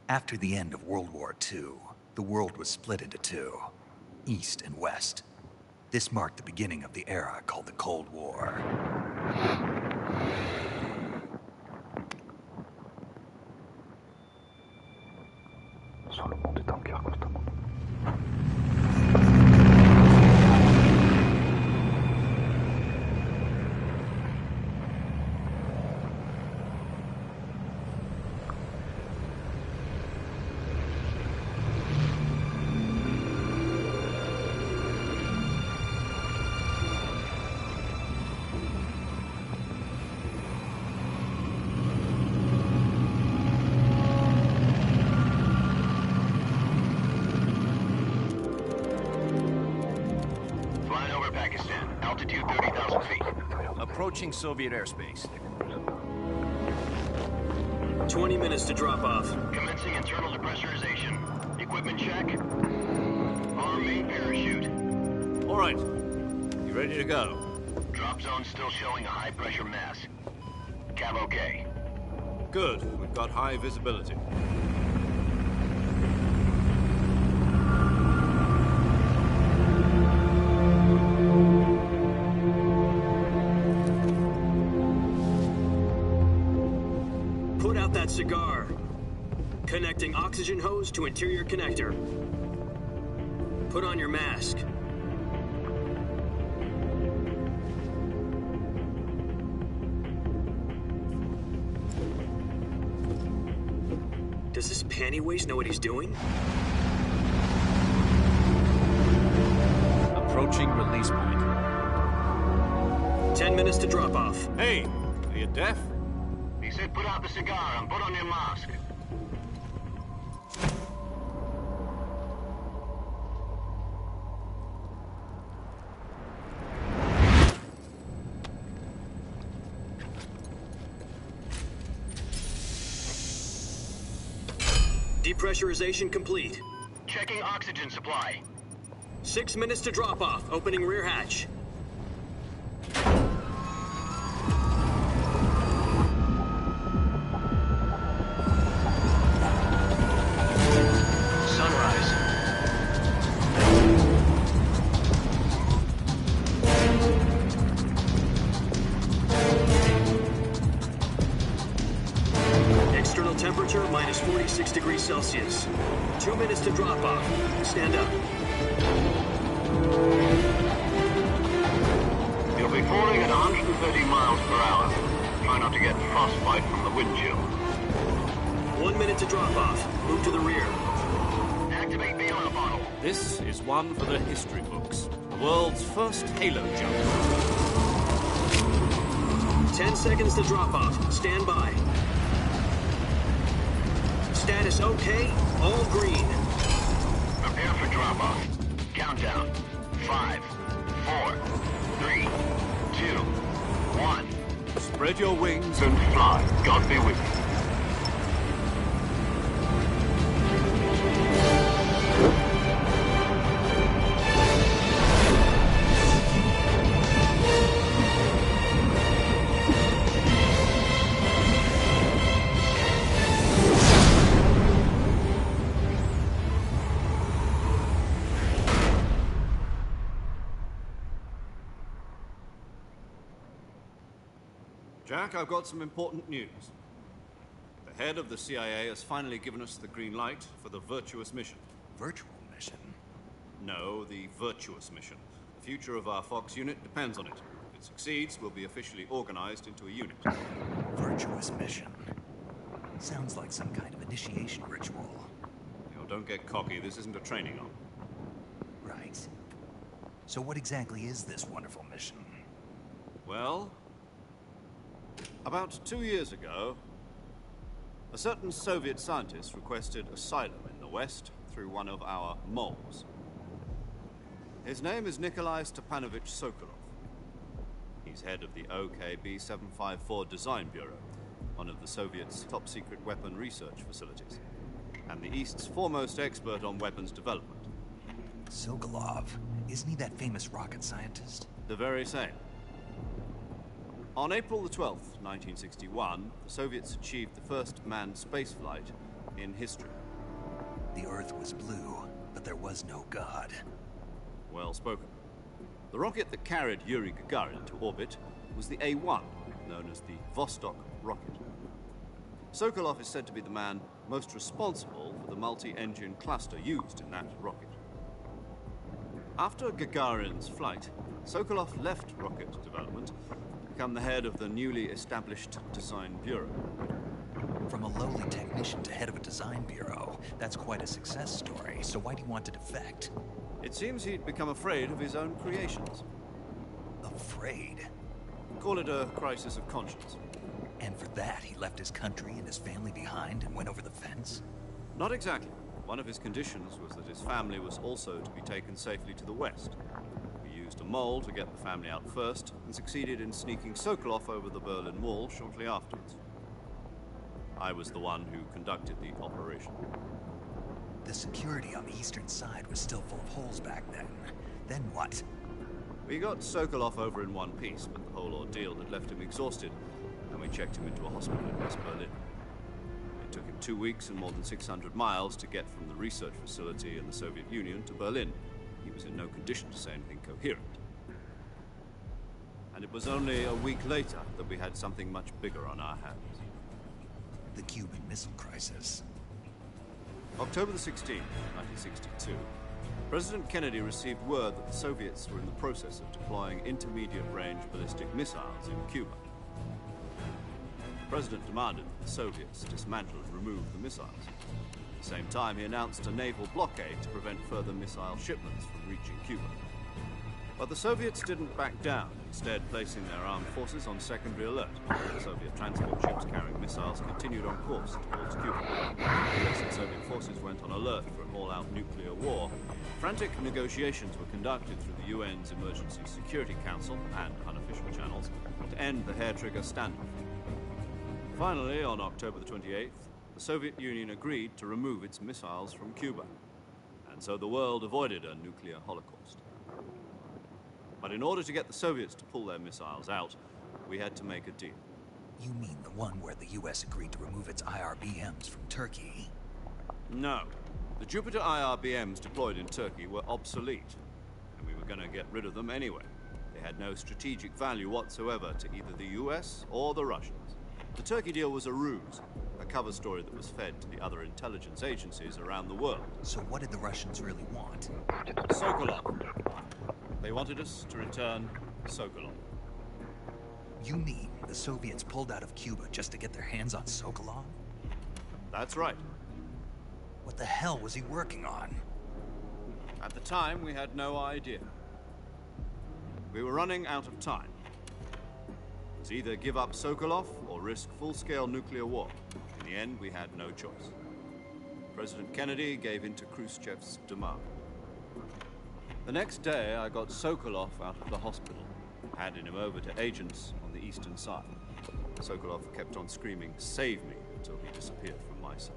After the end of World War II, the world was split into two, East and West. This marked the beginning of the era called the Cold War. Soit le monde est en guerre constamment. Approaching Soviet airspace. 20 minutes to drop off. Commencing internal depressurization. Equipment check. Arm main parachute. All right. You ready to go? Drop zone still showing a high pressure mass. Cav okay. Good. We've got high visibility. That cigar. Connecting oxygen hose to interior connector. Put on your mask. Does this panty waste know what he's doing? Approaching release point. 10 minutes to drop off. Hey, are you deaf? He said put out the cigar and put on your mask. Depressurization complete. Checking oxygen supply. 6 minutes to drop off. Opening rear hatch. Temperature minus 46 degrees Celsius. 2 minutes to drop off. Stand up. You'll be falling at 130 miles per hour. Try not to get frostbite from the wind chill. 1 minute to drop off. Move to the rear. Activate the air bottle. This is one for the history books. The world's first halo jump. 10 seconds to drop off. Stand by. Status okay, all green. Prepare for drop-off. Countdown. 5, 4, 3, 2, 1. Spread your wings and fly. God be with you. Jack, I've got some important news. The head of the CIA has finally given us the green light for the virtuous mission. Virtual mission? No, the virtuous mission. The future of our Fox unit depends on it. If it succeeds, we'll be officially organized into a unit. Virtuous mission? Sounds like some kind of initiation ritual. You know, don't get cocky. This isn't a training arm. Right. So what exactly is this wonderful mission? Well, about 2 years ago, a certain Soviet scientist requested asylum in the West through one of our moles. His name is Nikolai Stepanovich Sokolov. He's head of the OKB 754 Design Bureau, one of the Soviets' top-secret weapon research facilities, and the East's foremost expert on weapons development. Sokolov, isn't he that famous rocket scientist? The very same. On April the 12th, 1961, the Soviets achieved the first manned spaceflight in history. The Earth was blue, but there was no God. Well spoken. The rocket that carried Yuri Gagarin to orbit was the A-1, known as the Vostok rocket. Sokolov is said to be the man most responsible for the multi-engine cluster used in that rocket. After Gagarin's flight, Sokolov left rocket development to become the head of the newly established Design Bureau. From a lowly technician to head of a design bureau, that's quite a success story, so why do you want to defect? It seems he'd become afraid of his own creations. Afraid? Call it a crisis of conscience. And for that, he left his country and his family behind and went over the fence? Not exactly. One of his conditions was that his family was also to be taken safely to the west. We used a mole to get the family out first, and succeeded in sneaking Sokolov over the Berlin Wall shortly afterwards. I was the one who conducted the operation. The security on the eastern side was still full of holes back then. Then what? We got Sokolov over in one piece, but the whole ordeal had left him exhausted, and we checked him into a hospital in West Berlin. It took him 2 weeks and more than 600 miles to get from the research facility in the Soviet Union to Berlin. He was in no condition to say anything coherent. And it was only a week later that we had something much bigger on our hands. The Cuban Missile Crisis. October the 16th, 1962, President Kennedy received word that the Soviets were in the process of deploying intermediate-range ballistic missiles in Cuba. The President demanded that the Soviets dismantle and remove the missiles. At the same time, he announced a naval blockade to prevent further missile shipments from reaching Cuba. But the Soviets didn't back down, instead placing their armed forces on secondary alert. Soviet transport ships carrying missiles continued on course towards Cuba. US and Soviet forces went on alert for an all-out nuclear war. Frantic negotiations were conducted through the UN's Emergency Security Council and unofficial channels to end the hair-trigger standoff. Finally, on October the 28th, the Soviet Union agreed to remove its missiles from Cuba. And so the world avoided a nuclear holocaust. But in order to get the Soviets to pull their missiles out, we had to make a deal. You mean the one where the US agreed to remove its IRBMs from Turkey? No. The Jupiter IRBMs deployed in Turkey were obsolete, and we were going to get rid of them anyway. They had no strategic value whatsoever to either the US or the Russians. The Turkey deal was a ruse, a cover story that was fed to the other intelligence agencies around the world. So what did the Russians really want? Sokolov. They wanted us to return Sokolov. You mean the Soviets pulled out of Cuba just to get their hands on Sokolov? That's right. What the hell was he working on? At the time, we had no idea. We were running out of time. It was either give up Sokolov or risk full-scale nuclear war. In the end, we had no choice. President Kennedy gave in to Khrushchev's demand. The next day, I got Sokolov out of the hospital, handing him over to agents on the eastern side. Sokolov kept on screaming, "Save me," until he disappeared from my sight.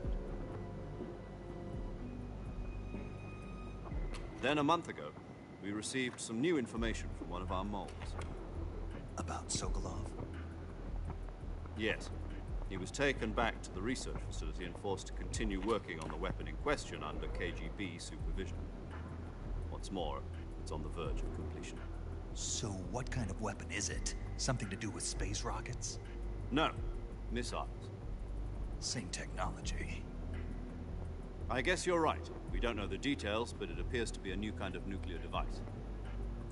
Then, a month ago, we received some new information from one of our moles. About Sokolov? Yes. He was taken back to the research facility and forced to continue working on the weapon in question under KGB supervision. What's more, it's on the verge of completion. So what kind of weapon is it? Something to do with space rockets? No, missiles. Same technology. I guess you're right. We don't know the details, but it appears to be a new kind of nuclear device.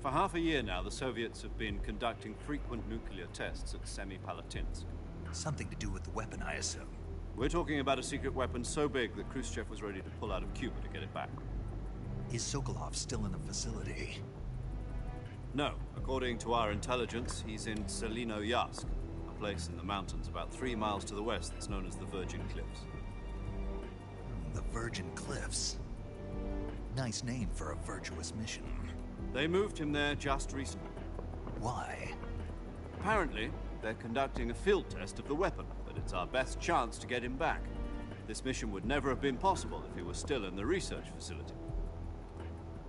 For half a year now, the Soviets have been conducting frequent nuclear tests at Semipalatinsk. Something to do with the weapon, I assume. We're talking about a secret weapon so big that Khrushchev was ready to pull out of Cuba to get it back. Is Sokolov still in the facility? No. According to our intelligence, he's in Selino-Yarsk, a place in the mountains about 3 miles to the west that's known as the Virgin Cliffs. The Virgin Cliffs. Nice name for a virtuous mission. They moved him there just recently. Why? Apparently, they're conducting a field test of the weapon, but it's our best chance to get him back. This mission would never have been possible if he was still in the research facility.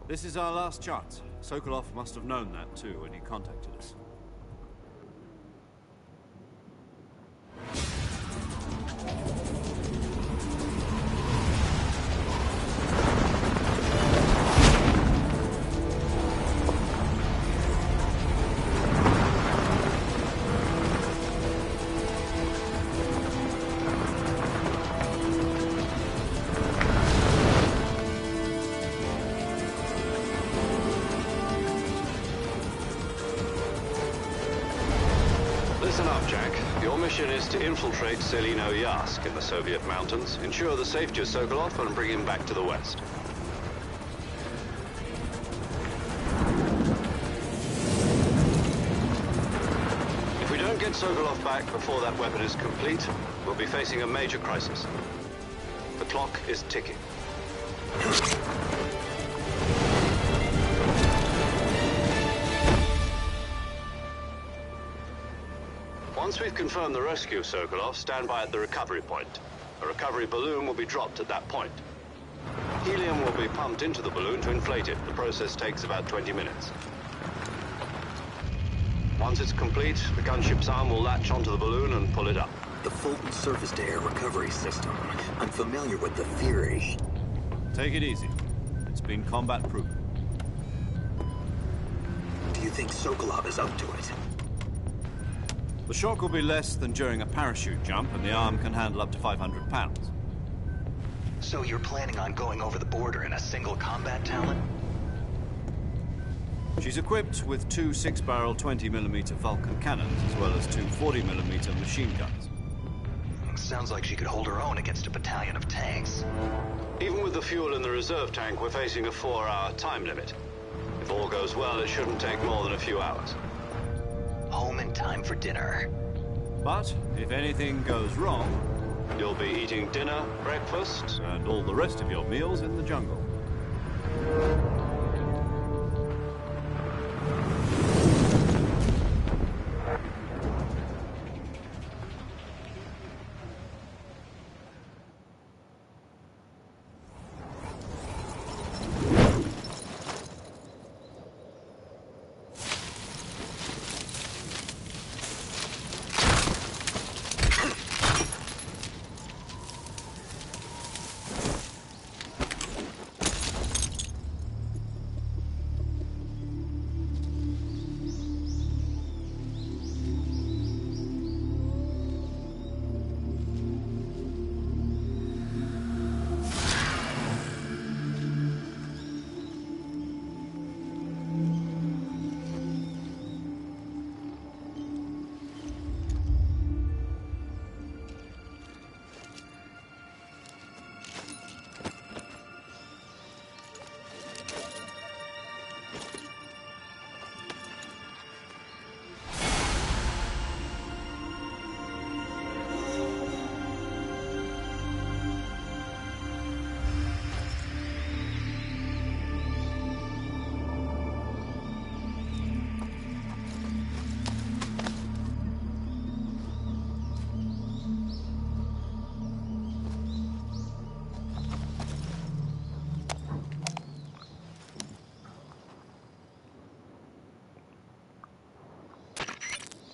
This is our last chance. Sokolov must have known that too when he contacted us. mission is to infiltrate Selino-Yask in the Soviet mountains, ensure the safety of Sokolov, and bring him back to the West. If we don't get Sokolov back before that weapon is complete, we'll be facing a major crisis. The clock is ticking. Once we've confirmed the rescue of Sokolov, stand by at the recovery point. A recovery balloon will be dropped at that point. Helium will be pumped into the balloon to inflate it. The process takes about 20 minutes. Once it's complete, the gunship's arm will latch onto the balloon and pull it up. The Fulton surface-to-air recovery system. I'm familiar with the theory. Take it easy. It's been combat-proven. Do you think Sokolov is up to it? The shock will be less than during a parachute jump, and the arm can handle up to 500 pounds. So you're planning on going over the border in a single combat talon? She's equipped with two 6-barrel 20mm Vulcan cannons, as well as two 40mm machine guns. Sounds like she could hold her own against a battalion of tanks. Even with the fuel in the reserve tank, we're facing a 4-hour time limit. If all goes well, it shouldn't take more than a few hours. Home in time for dinner. But if anything goes wrong, you'll be eating dinner, breakfast, and all the rest of your meals in the jungle.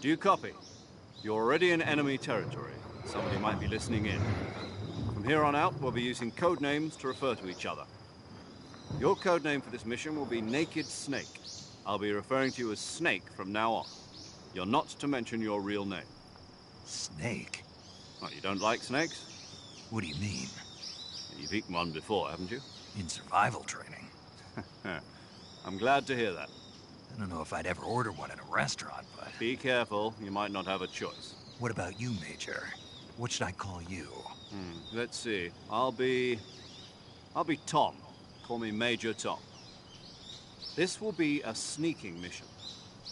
Do you copy? You're already in enemy territory. Somebody might be listening in. From here on out, we'll be using code names to refer to each other. Your code name for this mission will be Naked Snake. I'll be referring to you as Snake from now on. You're not to mention your real name. Snake? Oh, you don't like snakes? What do you mean? You've eaten one before, haven't you? In survival training? I'm glad to hear that. I don't know if I'd ever order one in a restaurant, but... Be careful, you might not have a choice. What about you, Major? What should I call you? Let's see. I'll be Tom. Call me Major Tom. This will be a sneaking mission.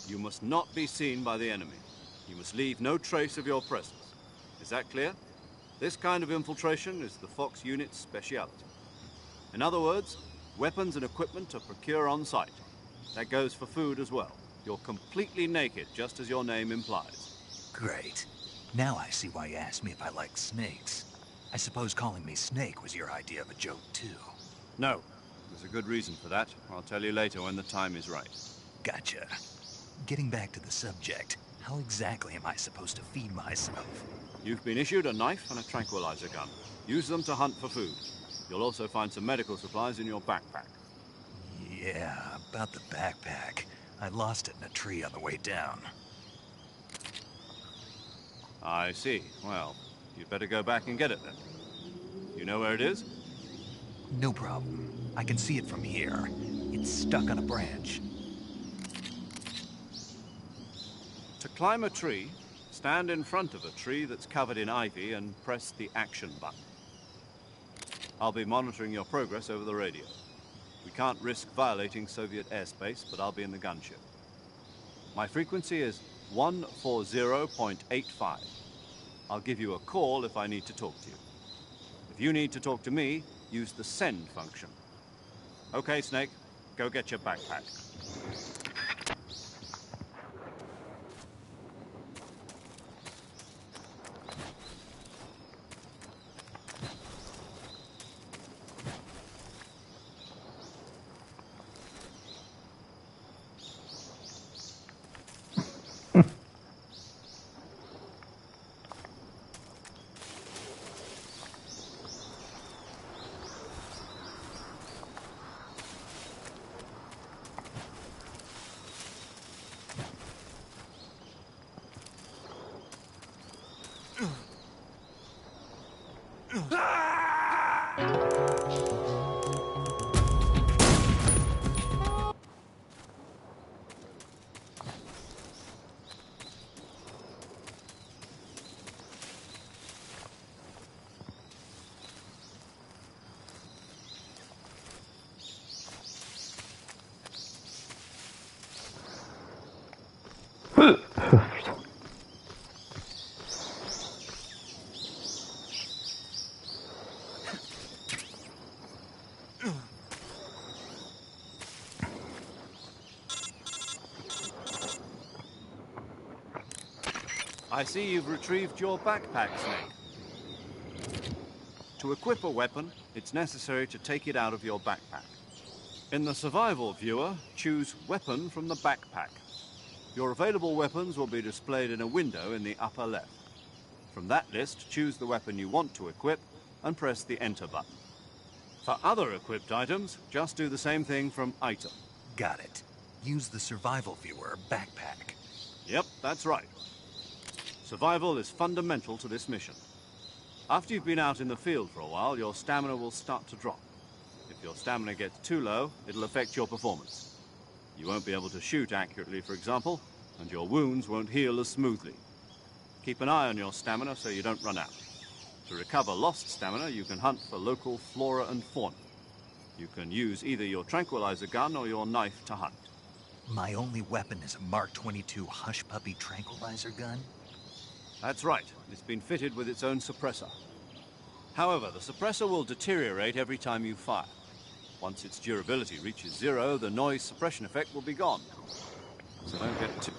You must not be seen by the enemy. You must leave no trace of your presence. Is that clear? This kind of infiltration is the Fox unit's speciality. In other words, weapons and equipment are procured on site. That goes for food as well. You're completely naked, just as your name implies. Great. Now I see why you asked me if I like snakes. I suppose calling me Snake was your idea of a joke, too. No. There's a good reason for that. I'll tell you later when the time is right. Gotcha. Getting back to the subject, how exactly am I supposed to feed myself? You've been issued a knife and a tranquilizer gun. Use them to hunt for food. You'll also find some medical supplies in your backpack. Yeah, about the backpack. I lost it in a tree on the way down. I see. Well, you'd better go back and get it then. You know where it is? No problem. I can see it from here. It's stuck on a branch. To climb a tree, Stand in front of a tree that's covered in ivy and press the action button. I'll be monitoring your progress over the radio. We can't risk violating Soviet airspace, but I'll be in the gunship. My frequency is 140.85. I'll give you a call if I need to talk to you. If you need to talk to me, use the send function. Okay, Snake, go get your backpack. Putain. I see you've retrieved your backpack, Snake. To equip a weapon, it's necessary to take it out of your backpack. In the survival viewer, choose Weapon from the backpack. Your available weapons will be displayed in a window in the upper left. From that list, choose the weapon you want to equip and press the Enter button. For other equipped items, just do the same thing from Item. Got it. Use the survival viewer backpack. Yep, that's right. Survival is fundamental to this mission. After you've been out in the field for a while, your stamina will start to drop. If your stamina gets too low, it'll affect your performance. You won't be able to shoot accurately, for example, and your wounds won't heal as smoothly. Keep an eye on your stamina so you don't run out. To recover lost stamina, you can hunt for local flora and fauna. You can use either your tranquilizer gun or your knife to hunt. My only weapon is a Mark 22 Hush Puppy tranquilizer gun? That's right. It's been fitted with its own suppressor. However, the suppressor will deteriorate every time you fire. Once its durability reaches 0, the noise suppression effect will be gone. So don't get too...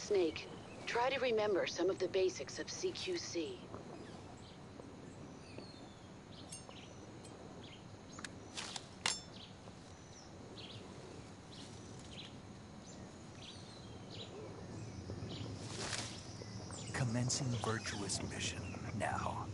Snake, try to remember some of the basics of CQC. Commencing virtuous mission now.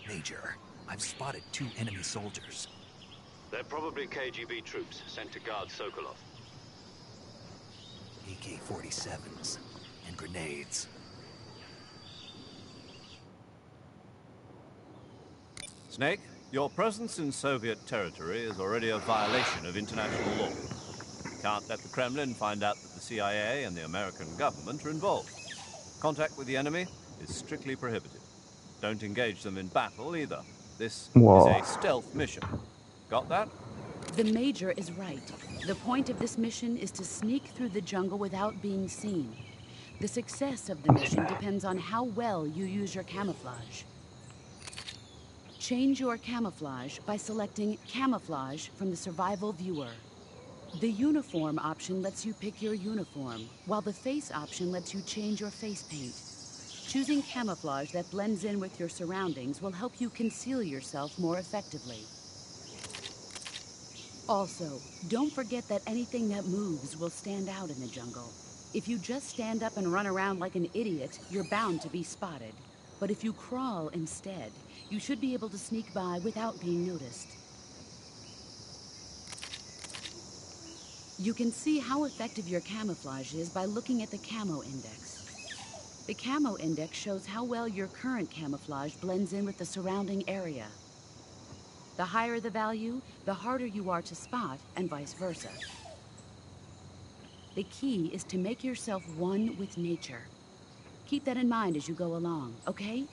Major, I've spotted 2 enemy soldiers. They're probably KGB troops sent to guard Sokolov. AK-47s and grenades. Snake, your presence in Soviet territory is already a violation of international law. You can't let the Kremlin find out that the CIA and the American government are involved. Contact with the enemy is strictly prohibited. Don't engage them in battle either. This is a stealth mission. Got that? The Major is right. The point of this mission is to sneak through the jungle without being seen. The success of the mission depends on how well you use your camouflage. Change your camouflage by selecting Camouflage from the Survival Viewer. The Uniform option lets you pick your uniform, while the Face option lets you change your face paint. Choosing camouflage that blends in with your surroundings will help you conceal yourself more effectively. Also, don't forget that anything that moves will stand out in the jungle. If you just stand up and run around like an idiot, you're bound to be spotted. But if you crawl instead, you should be able to sneak by without being noticed. You can see how effective your camouflage is by looking at the Camo Index. The Camo Index shows how well your current camouflage blends in with the surrounding area. The higher the value, the harder you are to spot, and vice versa. The key is to make yourself one with nature. Keep that in mind as you go along, okay?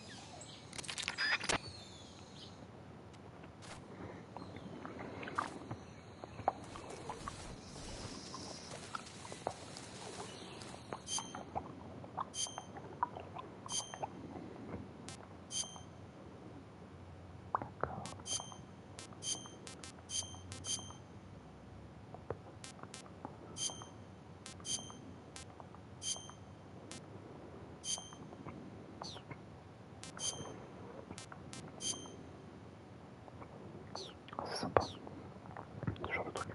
C'est sympa. Ce genre de truc.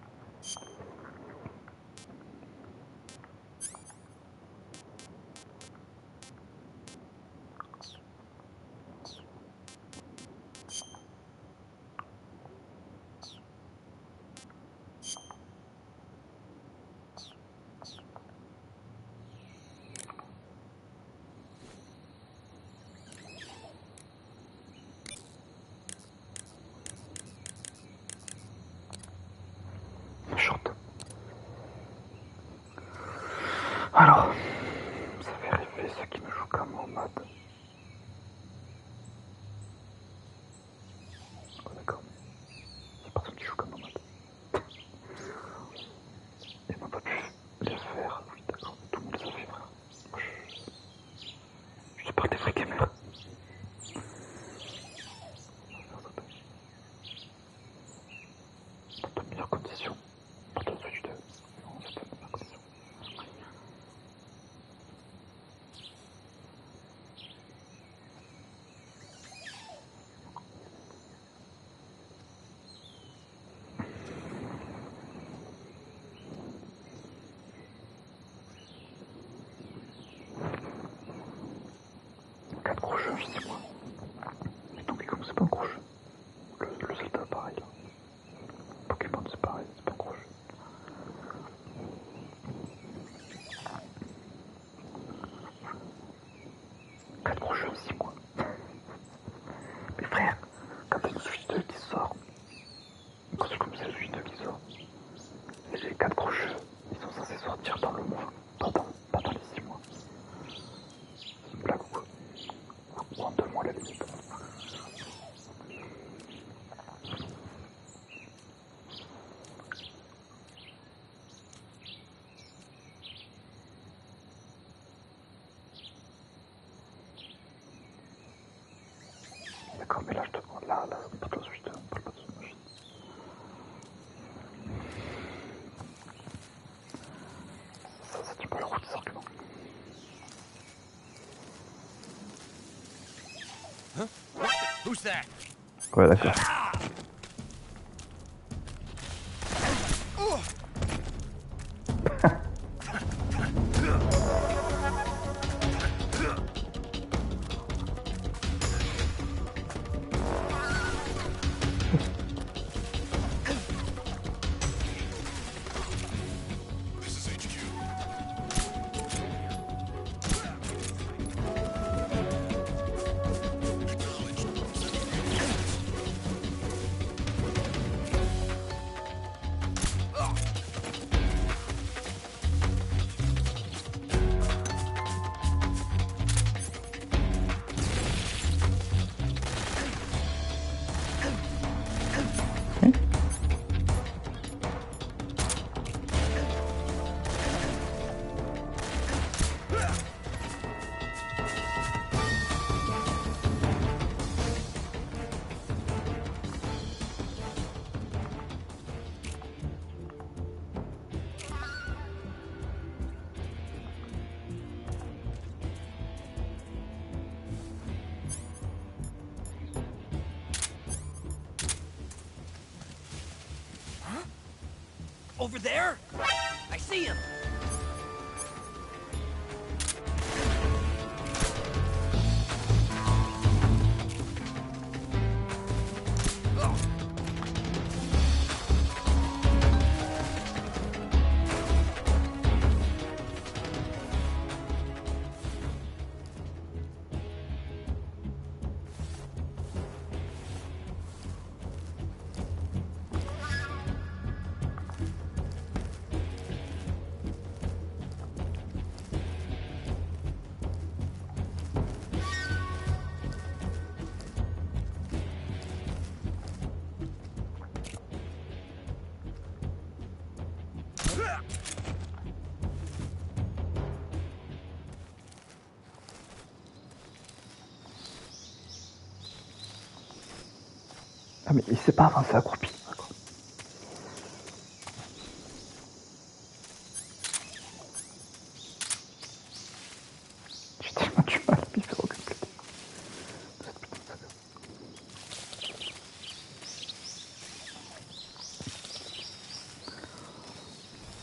Chante. Alors, ça fait rêver ceux qui me jouent comme en mode. Oh, d'accord. Il y a personne qui joue comme en mode. Et moi, pas pu les faire. Oui, d'accord. Tout le monde les a fait, frère. Moi, je te parle des vrais gamers. Dans de meilleures conditions. Pour ta Switch 2. Non, c'est pas de meilleures conditions. Quatre gros jeux, c'est moi. Mais Donkey Kong, c'est pas un gros jeu. Le Zelda, pareil. Là. Pokémon, c'est pareil, c'est pas un gros jeu. Quatre gros jeux, 6 mois. Mais frère, quand t'as une Switch 2 qui sort, une console comme ça, Switch 2 qui sort, et les 4 gros jeux, ils sont censés sortir dans le mois, pas dans les 6 mois. C'est une blague ou quoi? Ou en 2 mois, la limite. D'accord, mais là, je te demande, là, on parle de Switch 2, on parle pas de cette machine. Ça tient pas la route, ces arguments. Who's that? Ouais, d'accord. Over there? I see him! Ah mais il s'est pas avancé accroupi. D'accord. J'ai tellement du mal à m'y faire aucun plaisir. Cette putain de saga.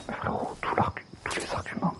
Mais frérot, tous les arguments.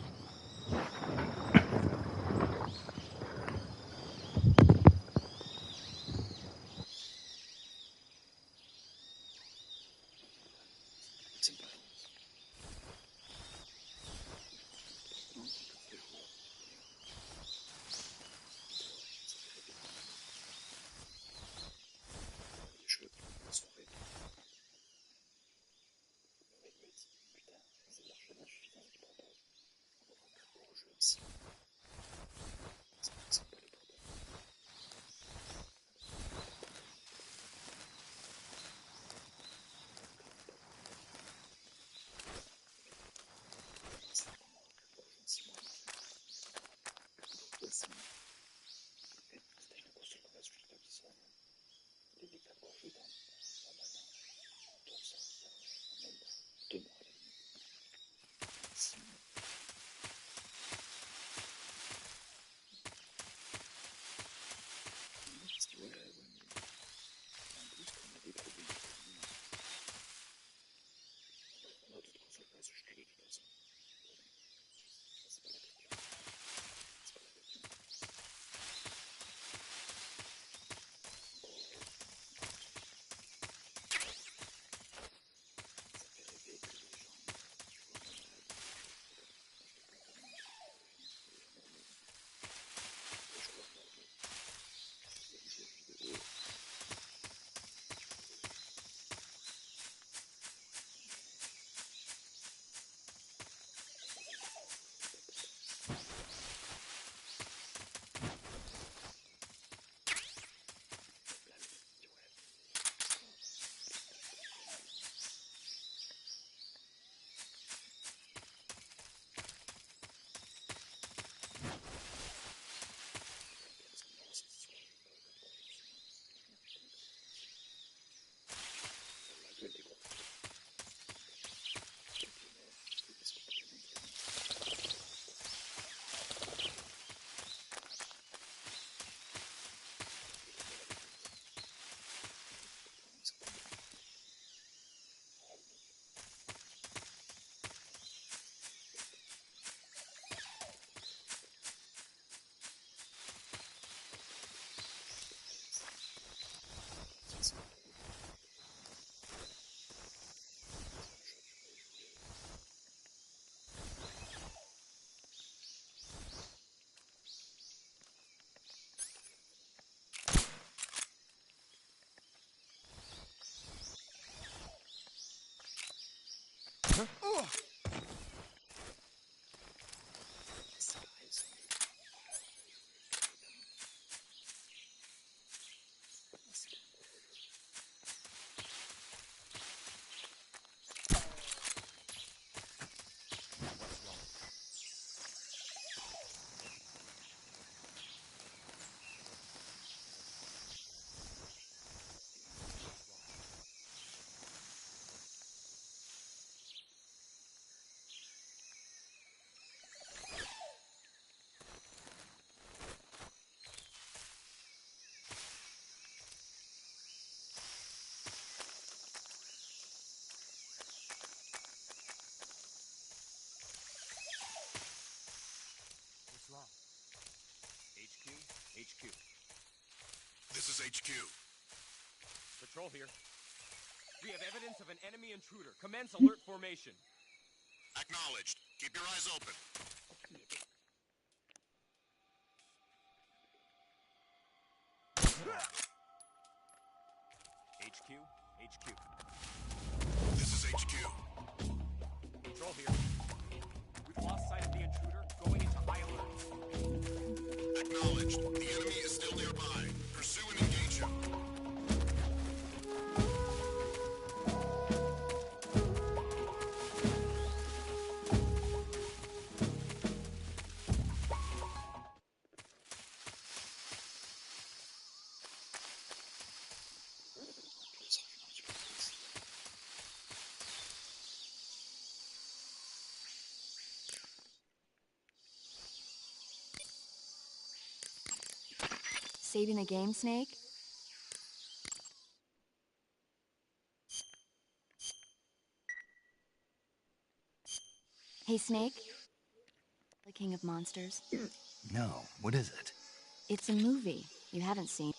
HQ. Patrol here. We have evidence of an enemy intruder. Commence alert formation. Acknowledged. Keep your eyes open. HQ, HQ. This is HQ. Patrol here. We've lost sight of the intruder. Going into high alert. Acknowledged. The enemy is still nearby. Pursue and engage him. Saving the game, Snake? Hey, Snake? The King of Monsters? No, what is it? It's a movie you haven't seen.